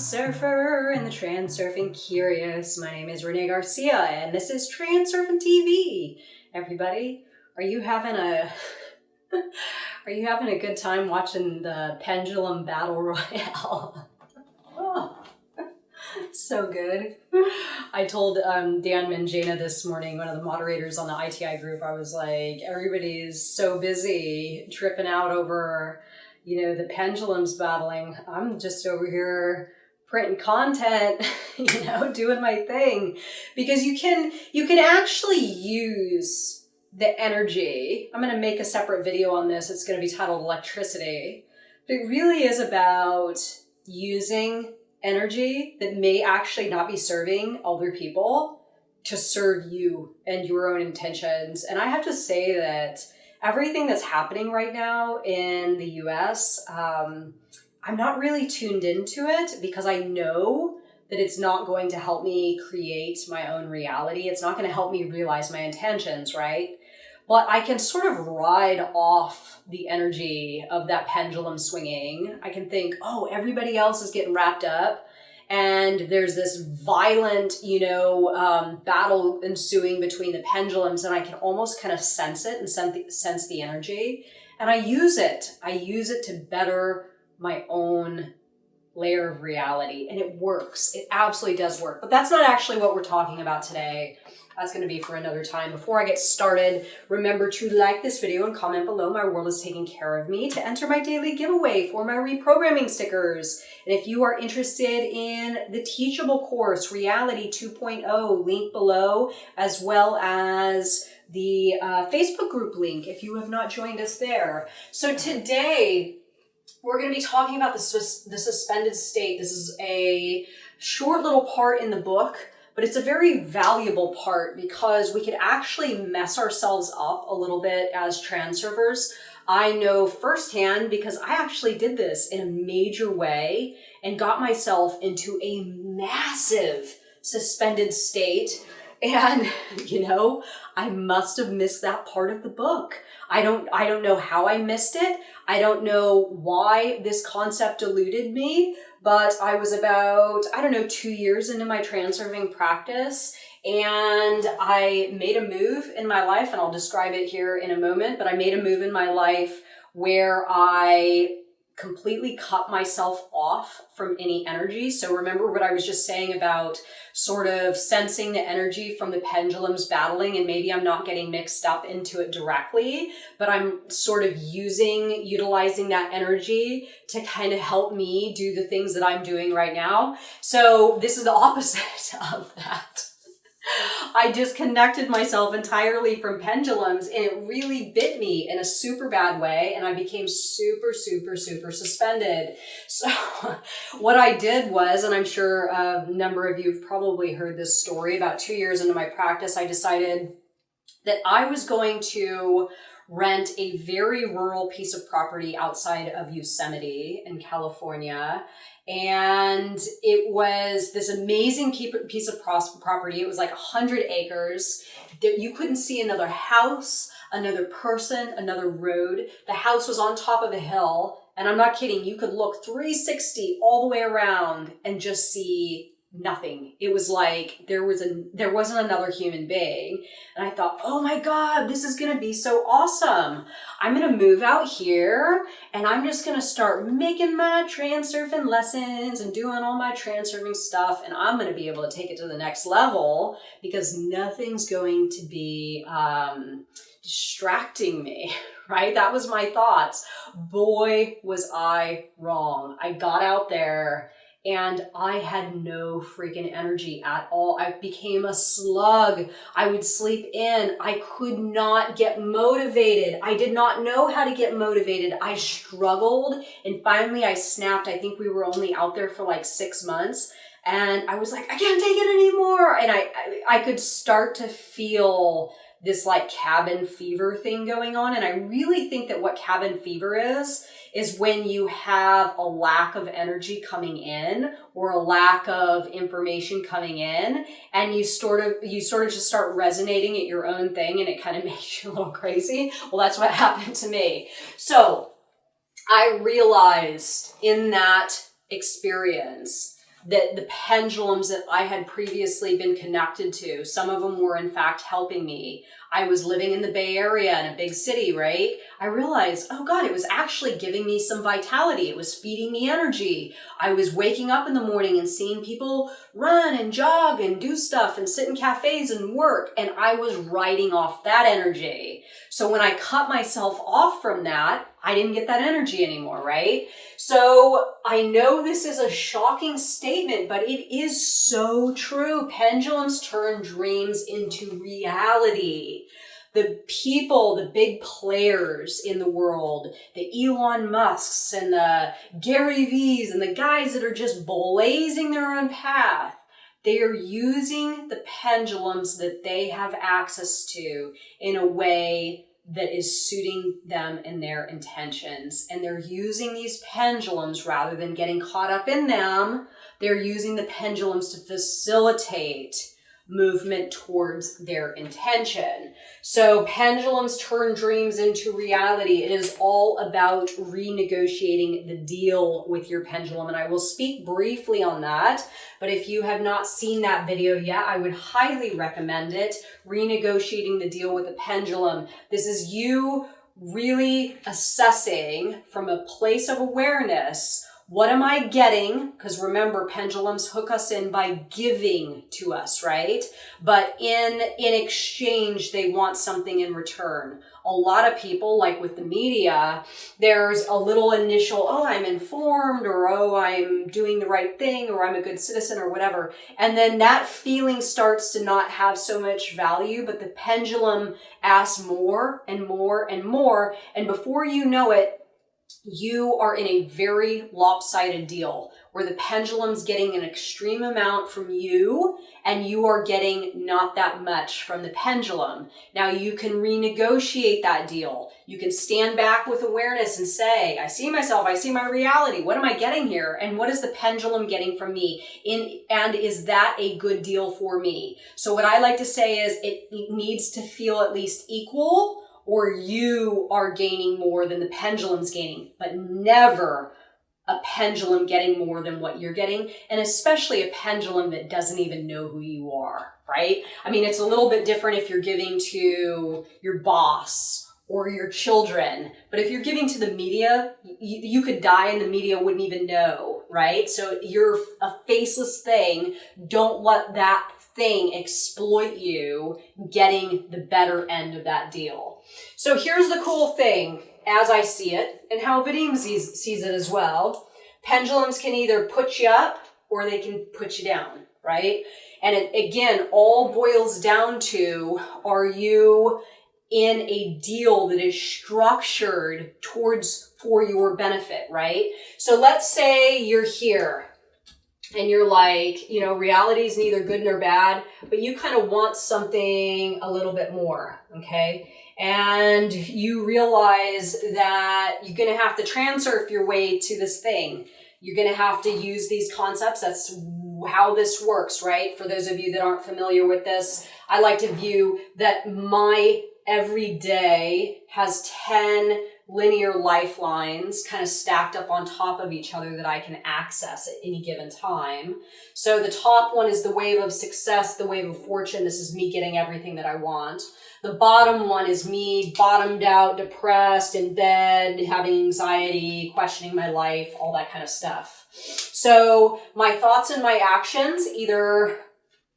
Transurfer and the Transurfing Curious. My name is Renee Garcia and this is TransurfingTV. Everybody, are you having a good time watching the pendulum battle royale? Oh, so good. I told Dan Manjana this morning, one of the moderators on the ITI group, I was like, everybody's so busy tripping out over the pendulums battling. I'm just over here printing content, doing my thing. Because you can actually use the energy. I'm going to make a separate video on this. It's going to be titled Electricity. But it really is about using energy that may actually not be serving other people to serve you and your own intentions. And I have to say that everything that's happening right now in the US, I'm not really tuned into it because I know that it's not going to help me create my own reality. It's not going to help me realize my intentions, right? But I can sort of ride off the energy of that pendulum swinging. I can think, oh, everybody else is getting wrapped up. And there's this violent, battle ensuing between the pendulums, and I can almost kind of sense it and sense the energy. And I use it. I use it to better my own layer of reality, and it works. It absolutely does work. But that's not actually what we're talking about today. That's going to be for another time. Before I get started, remember to like this video and comment below. My world is taking care of me, to enter my daily giveaway for my reprogramming stickers. And if you are interested in the teachable course, Reality 2.0, link below, as well as the Facebook group link if you have not joined us there. So today, we're going to be talking about the suspended state. This is a short little part in the book, but it's a very valuable part because we could actually mess ourselves up a little bit as transurfers. I know firsthand because I actually did this in a major way and got myself into a massive suspended state. And, I must have missed that part of the book. I don't know how I missed it. I don't know why this concept eluded me, but I was about, 2 years into my transurfing practice, and I made a move in my life, and I'll describe it here in a moment, but I made a move in my life where I completely cut myself off from any energy. So remember what I was just saying about sort of sensing the energy from the pendulums battling, and maybe I'm not getting mixed up into it directly, but I'm sort of utilizing that energy to kind of help me do the things that I'm doing right now. So this is the opposite of that. I disconnected myself entirely from pendulums, and it really bit me in a super bad way, and I became super, super, super suspended. So what I did was, and I'm sure a number of you have probably heard this story, about 2 years into my practice, I decided that I was going to rent a very rural piece of property outside of Yosemite in California. And it was this amazing piece of property. It was like 100 acres. You couldn't see another house, another person, another road. The house was on top of a hill. And I'm not kidding. You could look 360 all the way around and just see nothing. It was like there wasn't another human being. And I thought, oh my God, this is going to be so awesome. I'm going to move out here and I'm just going to start making my transurfing lessons and doing all my transurfing stuff. And I'm going to be able to take it to the next level because nothing's going to be distracting me, right? That was my thoughts. Boy, was I wrong. I got out there and I had no freaking energy at all. I became a slug. I would sleep in. I could not get motivated. I did not know how to get motivated. I struggled, and finally I snapped. I think we were only out there for like 6 months, and I was like, I can't take it anymore. And I could start to feel this like cabin fever thing going on. And I really think that what cabin fever is when you have a lack of energy coming in or a lack of information coming in, and you sort of just start resonating at your own thing, and it kind of makes you a little crazy. Well, that's what happened to me. So I realized in that experience that the pendulums that I had previously been connected to, some of them were in fact helping me. I was living in the Bay Area in a big city, right? I realized, oh God, it was actually giving me some vitality. It was feeding me energy. I was waking up in the morning and seeing people run and jog and do stuff and sit in cafes and work. And I was riding off that energy. So when I cut myself off from that, I didn't get that energy anymore, right? So I know this is a shocking statement, but it is so true. Pendulums turn dreams into reality. The people, the big players in the world, the Elon Musks and the Gary V's and the guys that are just blazing their own path, they are using the pendulums that they have access to in a way that is suiting them and their intentions. And they're using these pendulums rather than getting caught up in them. They're using the pendulums to facilitate movement towards their intention. So pendulums turn dreams into reality. It is all about renegotiating the deal with your pendulum. And I will speak briefly on that. But if you have not seen that video yet, I would highly recommend it. Renegotiating the deal with the pendulum. This is you really assessing from a place of awareness, what am I getting? Because remember, pendulums hook us in by giving to us, right? But in exchange, they want something in return. A lot of people, like with the media, there's a little initial, oh, I'm informed, or oh, I'm doing the right thing, or I'm a good citizen, or whatever. And then that feeling starts to not have so much value, but the pendulum asks more and more and more. And before you know it, you are in a very lopsided deal where the pendulum's getting an extreme amount from you and you are getting not that much from the pendulum. Now you can renegotiate that deal. You can stand back with awareness and say, I see myself, I see my reality. What am I getting here? And what is the pendulum getting from me? And is that a good deal for me? So what I like to say is it needs to feel at least equal, or you are gaining more than the pendulum's gaining, but never a pendulum getting more than what you're getting, and especially a pendulum that doesn't even know who you are, right? I mean, it's a little bit different if you're giving to your boss or your children, but if you're giving to the media, you could die and the media wouldn't even know, right? So you're a faceless thing. Don't let that thing exploit you getting the better end of that deal. So here's the cool thing, as I see it, and how Vadim sees it as well. Pendulums can either put you up or they can put you down, right? And it, again, all boils down to, are you in a deal that is structured for your benefit, right? So let's say you're here and you're like, reality is neither good nor bad, but you kind of want something a little bit more, okay? And you realize that you're going to have to transurf your way to this thing. You're going to have to use these concepts. That's how this works, right? For those of you that aren't familiar with this, I like to view that my every day has 10 linear lifelines kind of stacked up on top of each other that I can access at any given time. So the top one is the wave of success, the wave of fortune. This is me getting everything that I want. The bottom one is me bottomed out, depressed, in bed, having anxiety, questioning my life, all that kind of stuff. So my thoughts and my actions either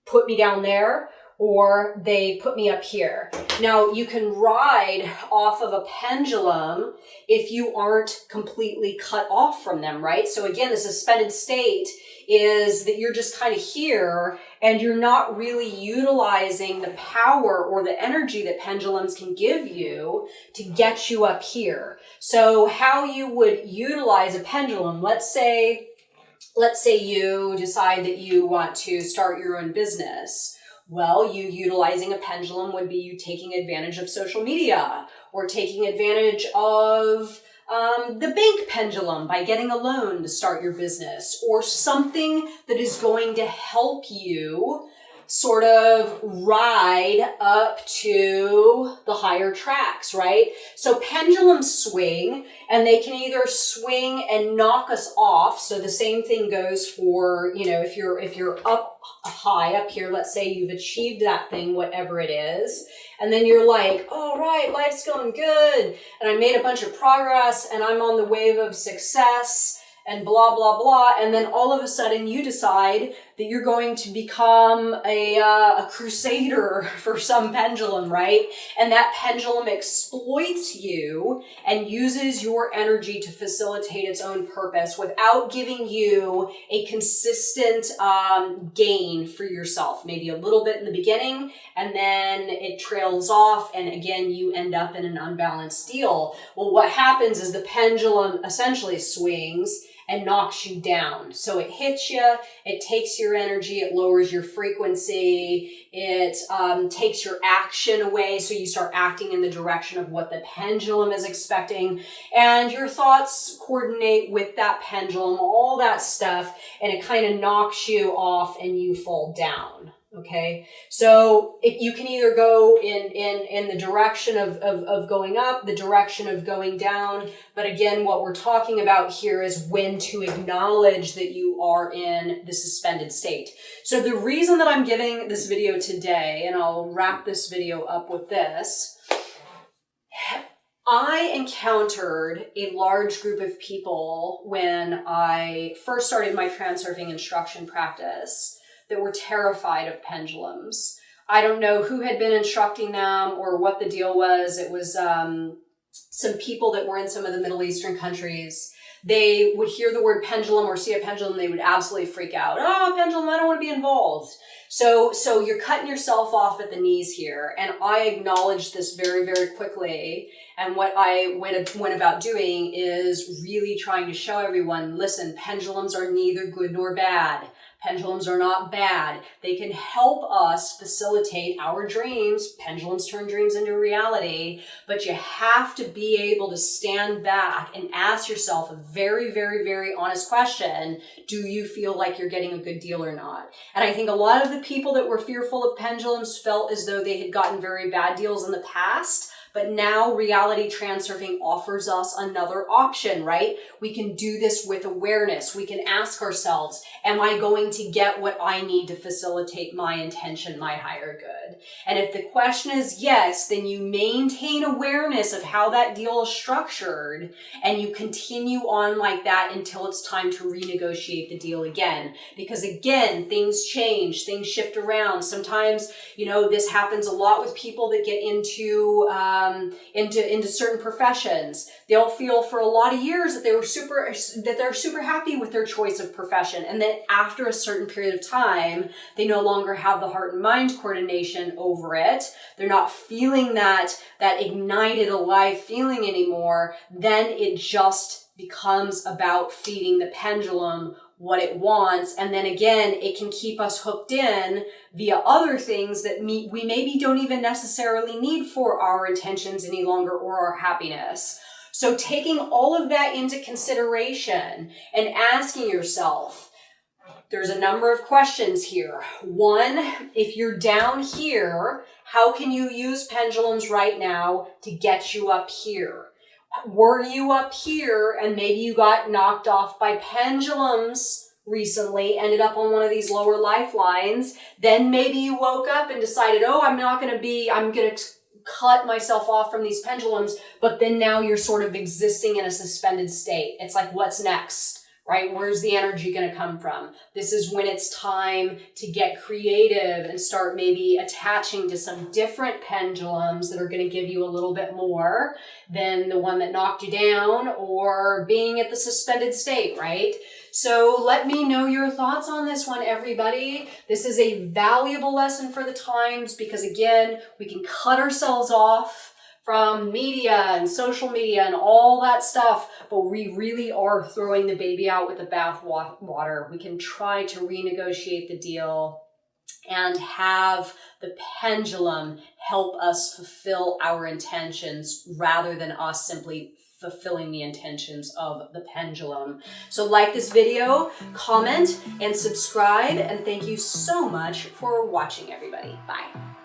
put me down there or they put me up here. Now, you can ride off of a pendulum if you aren't completely cut off from them, right? So again, the suspended state is that you're just kind of here and you're not really utilizing the power or the energy that pendulums can give you to get you up here. So how you would utilize a pendulum, let's say you decide that you want to start your own business. Well, you utilizing a pendulum would be you taking advantage of social media or taking advantage of the bank pendulum by getting a loan to start your business, or something that is going to help you sort of ride up to the higher tracks, right? So pendulums swing, and they can either swing and knock us off. So the same thing goes for, you know, if you're up high up here, let's say you've achieved that thing, whatever it is, and then you're like, all right, life's going good, and I made a bunch of progress, and I'm on the wave of success, and blah, blah, blah. And then all of a sudden you decide that you're going to become a crusader for some pendulum, right? And that pendulum exploits you and uses your energy to facilitate its own purpose without giving you a consistent gain for yourself. Maybe a little bit in the beginning, and then it trails off, and again, you end up in an unbalanced deal. Well, what happens is the pendulum essentially swings and knocks you down. So it hits you, it takes your energy, it lowers your frequency, it takes your action away, so you start acting in the direction of what the pendulum is expecting, and your thoughts coordinate with that pendulum, all that stuff, and it kind of knocks you off and you fall down. Okay, so you can either go in the direction of going up, the direction of going down. But again, what we're talking about here is when to acknowledge that you are in the suspended state. So the reason that I'm giving this video today, and I'll wrap this video up with this, I encountered a large group of people when I first started my transurfing instruction practice that were terrified of pendulums. I don't know who had been instructing them or what the deal was. It was some people that were in some of the Middle Eastern countries. They would hear the word pendulum or see a pendulum, they would absolutely freak out. Oh, pendulum, I don't want to be involved. So you're cutting yourself off at the knees here. And I acknowledged this very, very quickly. And what I went about doing is really trying to show everyone, listen, pendulums are neither good nor bad. Pendulums are not bad. They can help us facilitate our dreams. Pendulums turn dreams into reality, but you have to be able to stand back and ask yourself a very, very, very honest question. Do you feel like you're getting a good deal or not? And I think a lot of the people that were fearful of pendulums felt as though they had gotten very bad deals in the past. But now Reality Transurfing offers us another option, right? We can do this with awareness. We can ask ourselves, am I going to get what I need to facilitate my intention, my higher good? And if the question is yes, then you maintain awareness of how that deal is structured, and you continue on like that until it's time to renegotiate the deal again. Because again, things change, things shift around. Sometimes, you know, this happens a lot with people that get into certain professions. They'll feel for a lot of years that they're super happy with their choice of profession, and then after a certain period of time, they no longer have the heart and mind coordination over it. They're not feeling that ignited, alive feeling anymore. Then it just becomes about feeding the pendulum what it wants. And then again, it can keep us hooked in via other things that we maybe don't even necessarily need for our intentions any longer or our happiness. So taking all of that into consideration and asking yourself, there's a number of questions here. One, if you're down here, how can you use pendulums right now to get you up here? Were you up here and maybe you got knocked off by pendulums recently, ended up on one of these lower lifelines, then maybe you woke up and decided, oh, I'm going to cut myself off from these pendulums, but then now you're sort of existing in a suspended state. It's like, what's next? Right? Where's the energy going to come from? This is when it's time to get creative and start maybe attaching to some different pendulums that are going to give you a little bit more than the one that knocked you down, or being at the suspended state, right? So let me know your thoughts on this one, everybody. This is a valuable lesson for the times because, again, we can cut ourselves off from media and social media and all that stuff, but we really are throwing the baby out with the bathwater. We can try to renegotiate the deal and have the pendulum help us fulfill our intentions rather than us simply fulfilling the intentions of the pendulum. So like this video, comment, and subscribe, and thank you so much for watching, everybody. Bye.